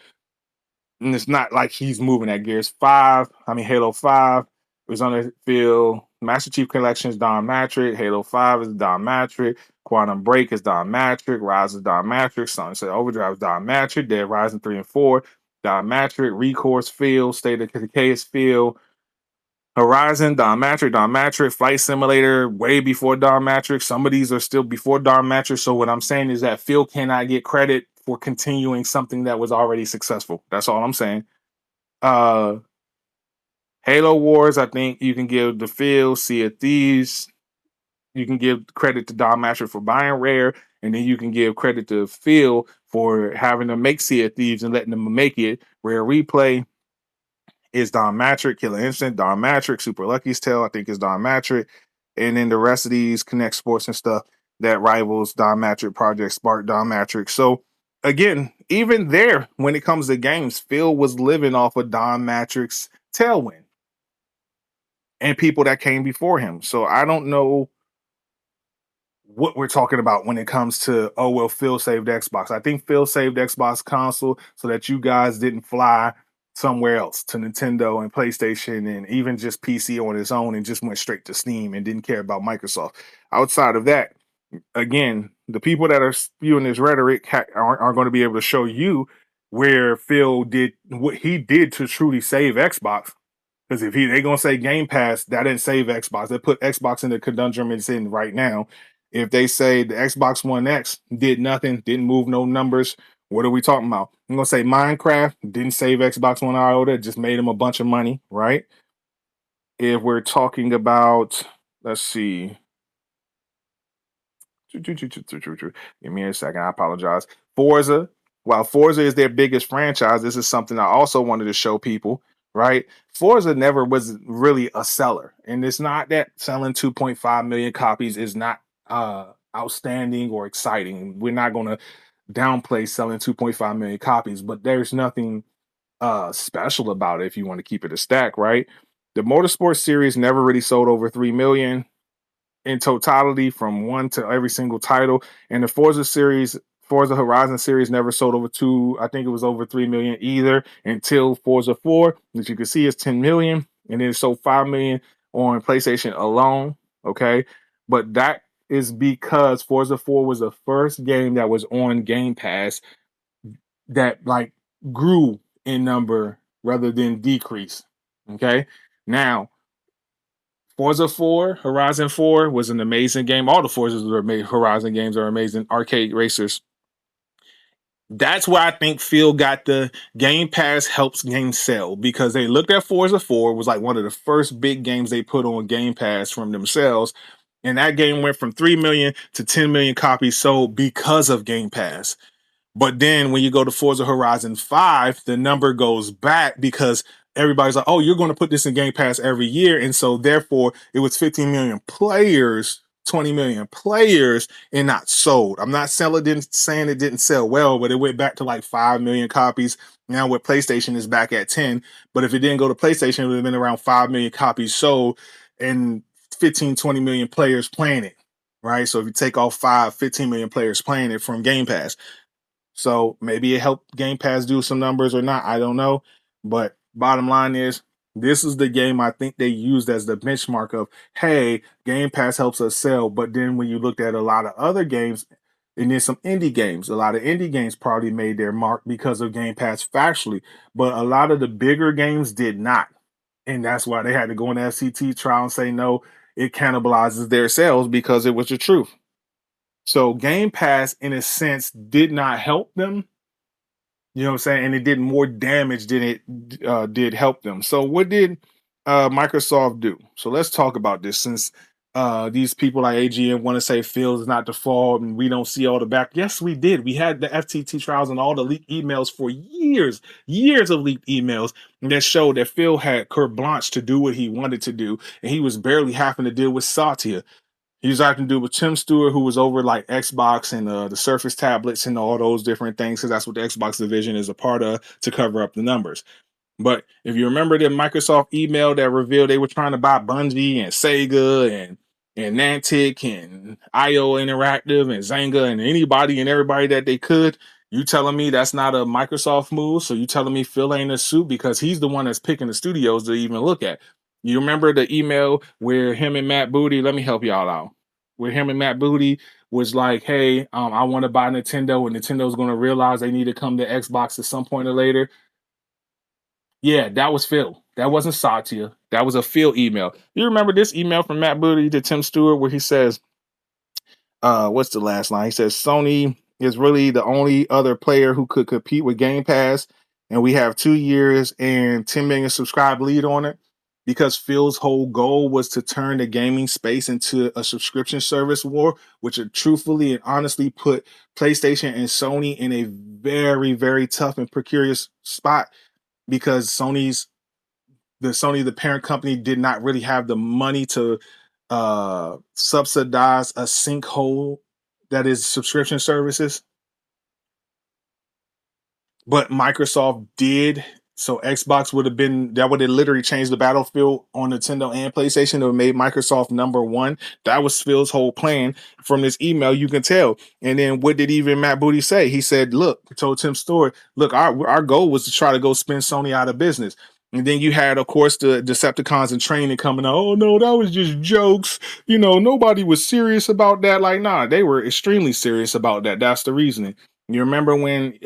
and it's not like he's moving at Gears 5. I mean, Halo 5 was under Phil. Master Chief Collection is Don Matrick. Halo 5 is Don Matrick. Quantum Break is Don Matrick. Rise is Don Matrick. Sunset Overdrive is Don Matrick. Dead Rising 3 and 4, Don Matrick. Recourse Phil. State of Decay is Phil. Horizon, Don Matrick, Flight Simulator, way before Don Matrick. Some of these are still before Don Matrick. So what I'm saying is that Phil cannot get credit for continuing something that was already successful. That's all I'm saying. Uh Halo Wars, I think you can give the Phil, Sea of Thieves. You can give credit to Don Matrick for buying Rare, and then you can give credit to Phil for having to make Sea of Thieves and letting them make it. Rare Replay is Don Matrick, Killer Instinct, Don Matrick, Super Lucky's Tale, I think is Don Matrick. And then the rest of these Connect Sports and stuff that rivals Don Matrick, Project Spark, Don Matrick. So again, even there, when it comes to games, Phil was living off of Don Matrick's tailwind and people that came before him. So I don't know what we're talking about when it comes to, oh, well, Phil saved Xbox. I think Phil saved Xbox console so that you guys didn't fly somewhere else to Nintendo and PlayStation and even just PC on its own and just went straight to Steam and didn't care about Microsoft. Outside of that, again, the people that are spewing this rhetoric aren't going to be able to show you where Phil did what he did to truly save Xbox. Because if they gonna say Game Pass, that didn't save Xbox. They put Xbox in the conundrum it's in right now. If they say the Xbox One X did nothing, didn't move no numbers, what are we talking about? I'm gonna say Minecraft didn't save Xbox One iota, just made them a bunch of money, right? If we're talking about, let's see, give me a second. I apologize. Forza. While Forza is their biggest franchise, this is something I also wanted to show people, right? Forza never was really a seller. And it's not that selling 2.5 million copies is not outstanding or exciting. We're not going to downplay selling 2.5 million copies, but there's nothing special about it if you want to keep it a stack, right? The Motorsport series never really sold over 3 million in totality from one to every single title. And the Forza Horizon series never sold over I think it was over 3 million either until Forza 4, which you can see is 10 million. And then it sold 5 million on PlayStation alone. Okay. But that is because Forza 4 was the first game that was on Game Pass that like grew in number rather than decrease. Okay. Now, Forza 4, Horizon 4 was an amazing game. All the Forzas were made. Horizon games are amazing. Arcade racers. That's where I think Phil got the Game Pass helps games sell because they looked at Forza 4 was like one of the first big games they put on Game Pass from themselves. And that game went from 3 million to 10 million copies sold because of Game Pass. But then when you go to Forza Horizon 5, the number goes back because everybody's like, oh, you're going to put this in Game Pass every year. And so therefore it was 15 million players, 20 million players, and not sold. I'm not saying it didn't sell well, but it went back to like 5 million copies. Now with PlayStation is back at 10. But if it didn't go to PlayStation, it would have been around 5 million copies sold and 15, 20 million players playing it. Right. So if you take off 15 million players playing it from Game Pass. So maybe it helped Game Pass do some numbers or not. I don't know. But bottom line is, this is the game I think they used as the benchmark of, hey, Game Pass helps us sell. But then when you looked at a lot of other games, and then some indie games, a lot of indie games probably made their mark because of Game Pass factually. But a lot of the bigger games did not. And that's why they had to go in the FCT trial and say, no, it cannibalizes their sales because it was the truth. So Game Pass, in a sense, did not help them. You know what I'm saying? And it did more damage than it did help them. So what did Microsoft do? So let's talk about this since these people like AGN want to say Phil is not the fault and we don't see all the back. Yes, we did. We had the FTT trials and all the leaked emails for years of leaked emails that showed that Phil had carte blanche to do what he wanted to do. And he was barely having to deal with Satya. He was having to do with Tim Stewart, who was over like Xbox and the Surface tablets and all those different things, because that's what the Xbox division is a part of to cover up the numbers. But if you remember the Microsoft email that revealed they were trying to buy Bungie and Sega and Niantic and IO Interactive and Zynga and anybody and everybody that they could, you telling me that's not a Microsoft move? So you telling me Phil ain't a suit because he's the one that's picking the studios to even look at. You remember the email where him and Matt Booty, let me help y'all out. Where him and Matt Booty was like, hey, I want to buy Nintendo, and Nintendo's going to realize they need to come to Xbox at some point or later. Yeah, that was Phil. That wasn't Satya. That was a Phil email. You remember this email from Matt Booty to Tim Stewart where he says, what's the last line? He says Sony is really the only other player who could compete with Game Pass, and we have 2 years and 10 million subscribed lead on it. Because Phil's whole goal was to turn the gaming space into a subscription service war, which would truthfully and honestly put PlayStation and Sony in a very, very tough and precarious spot because Sony, the parent company, did not really have the money to subsidize a sinkhole that is subscription services. But Microsoft did. So Xbox would have literally changed the battlefield on Nintendo and PlayStation. It would have made Microsoft number one. That was Phil's whole plan from this email, you can tell. And then what did even Matt Booty say? He said, look, told Tim Stewart, look, our goal was to try to go spin Sony out of business. And then you had, of course, the Decepticons in training coming out. Oh, no, that was just jokes. Nobody was serious about that. Like, nah, they were extremely serious about that. That's the reasoning. You remember when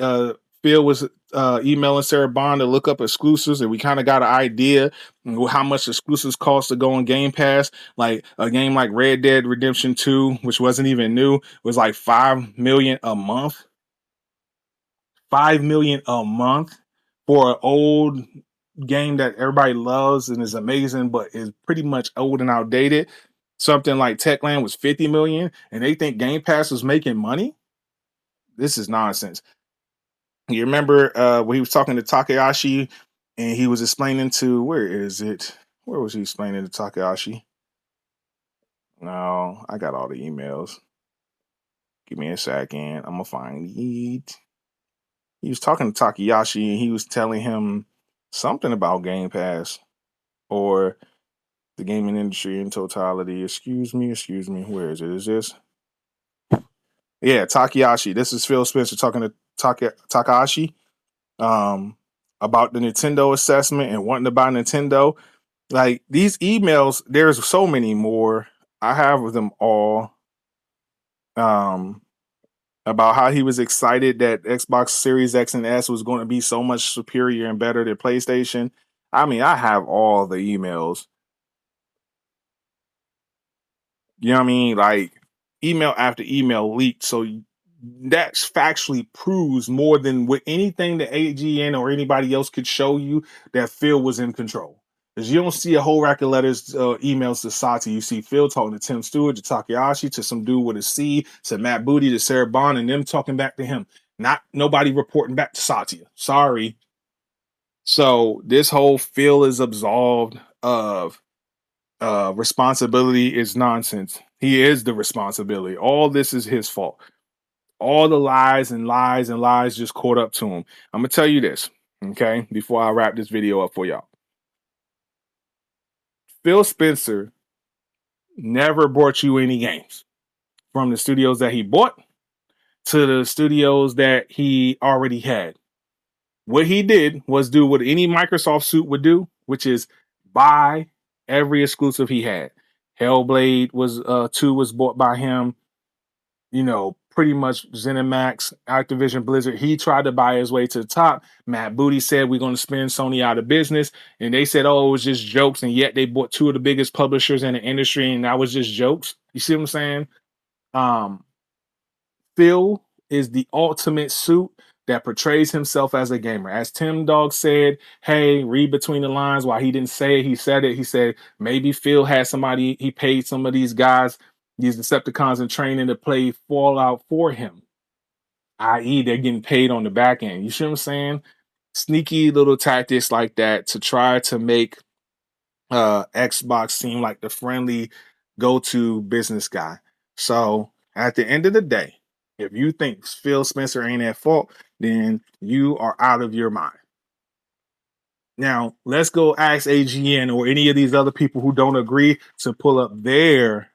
Phil was emailing Sarah Bond to look up exclusives, and we kind of got an idea how much exclusives cost to go on Game Pass. Like a game like Red Dead Redemption 2, which wasn't even new, was like $5 million a month. $5 million a month for an old game that everybody loves and is amazing, but is pretty much old and outdated. Something like Techland was 50 million, and they think Game Pass was making money. This is nonsense. You remember when he was talking to Takahashi and he was explaining to, where is it? Where was he explaining to Takahashi? No, I got all the emails. Give me a second. I'm gonna find it. He was talking to Takahashi and he was telling him something about Game Pass or the gaming industry in totality. Excuse me. Where is it? Is this? Yeah, Takahashi. This is Phil Spencer talking to Takahashi about the Nintendo assessment and wanting to buy Nintendo. Like these emails, there's so many more. I have them all. About how he was excited that Xbox Series X and S was going to be so much superior and better than PlayStation. I mean, I have all the emails. You know what I mean? Like email after email leaked. So that factually proves more than what anything that AGN or anybody else could show you that Phil was in control. Because you don't see a whole rack of letters, emails to Sati. You see Phil talking to Tim Stewart, to Takahashi, to some dude with a C, to Matt Booty, to Sarah Bond, and them talking back to him. Not nobody reporting back to Satya. Sorry. So this whole Phil is absolved of responsibility is nonsense. He is the responsibility. All this is his fault. All the lies and lies and lies just caught up to him. I'm gonna tell you this, okay, before I wrap this video up for y'all. Phil Spencer never brought you any games from the studios that he bought to the studios that he already had. What he did was do what any Microsoft suit would do, which is buy every exclusive he had. Hellblade was 2 was bought by him. Pretty much ZeniMax, Activision Blizzard. He tried to buy his way to the top. Matt Booty said we're going to spin Sony out of business, and they said, "Oh, it was just jokes." And yet they bought 2 of the biggest publishers in the industry, and that was just jokes. You see what I'm saying? Um, Phil is the ultimate suit that portrays himself as a gamer. As Tim Dog said, hey, read between the lines. While he didn't say it, he said it. He said maybe Phil had somebody, he paid some of these guys, these Decepticons in training to play Fallout for him, i.e., they're getting paid on the back end. You see what I'm saying? Sneaky little tactics like that to try to make Xbox seem like the friendly go-to business guy. So at the end of the day, if you think Phil Spencer ain't at fault, then you are out of your mind. Now, let's go ask AGN or any of these other people who don't agree to pull up their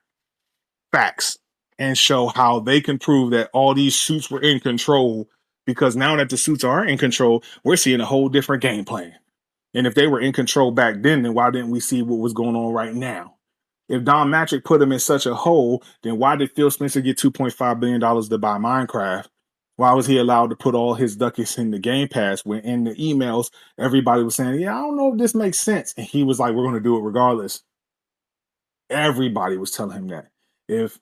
facts and show how they can prove that all these suits were in control. Because now that the suits are in control, we're seeing a whole different game plan. And if they were in control back then why didn't we see what was going on right now? If Don Matrick put him in such a hole, then why did Phil Spencer get $2.5 billion to buy Minecraft? Why was he allowed to put all his ducats in the Game Pass when in the emails everybody was saying, yeah, I don't know if this makes sense. And he was like, we're going to do it regardless. Everybody was telling him that. If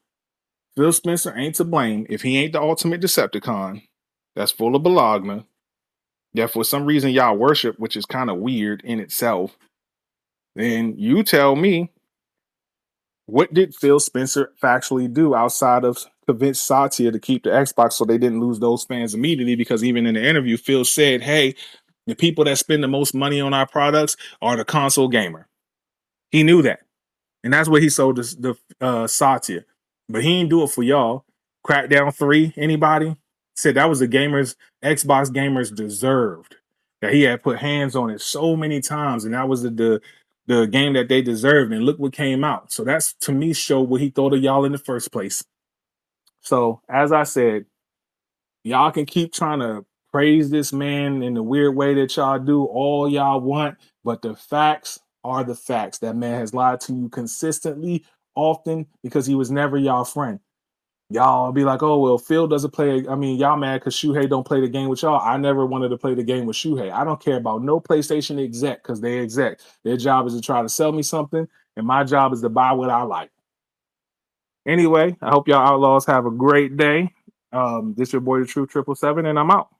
Phil Spencer ain't to blame, if he ain't the ultimate Decepticon that's full of balagna, that for some reason y'all worship, which is kind of weird in itself, then you tell me, what did Phil Spencer factually do outside of convince Satya to keep the Xbox so they didn't lose those fans immediately? Because even in the interview, Phil said, hey, the people that spend the most money on our products are the console gamer. He knew that. And that's what he sold the Satya. But he didn't do it for y'all. Crackdown 3, anybody? Said that was the gamers, Xbox gamers deserved. That he had put hands on it so many times, and that was the game that they deserved. And look what came out. So that's, to me, showed what he thought of y'all in the first place. So as I said, y'all can keep trying to praise this man in the weird way that y'all do all y'all want, but the facts are the facts. That man has lied to you consistently, often, because he was never y'all friend. Y'all be like, oh, well, Phil doesn't play. I mean, y'all mad because Shuhei don't play the game with y'all. I never wanted to play the game with Shuhei. I don't care about no PlayStation exec because they exec. Their job is to try to sell me something, and my job is to buy what I like. Anyway, I hope y'all outlaws have a great day. This your boy, the Truth 777, and I'm out.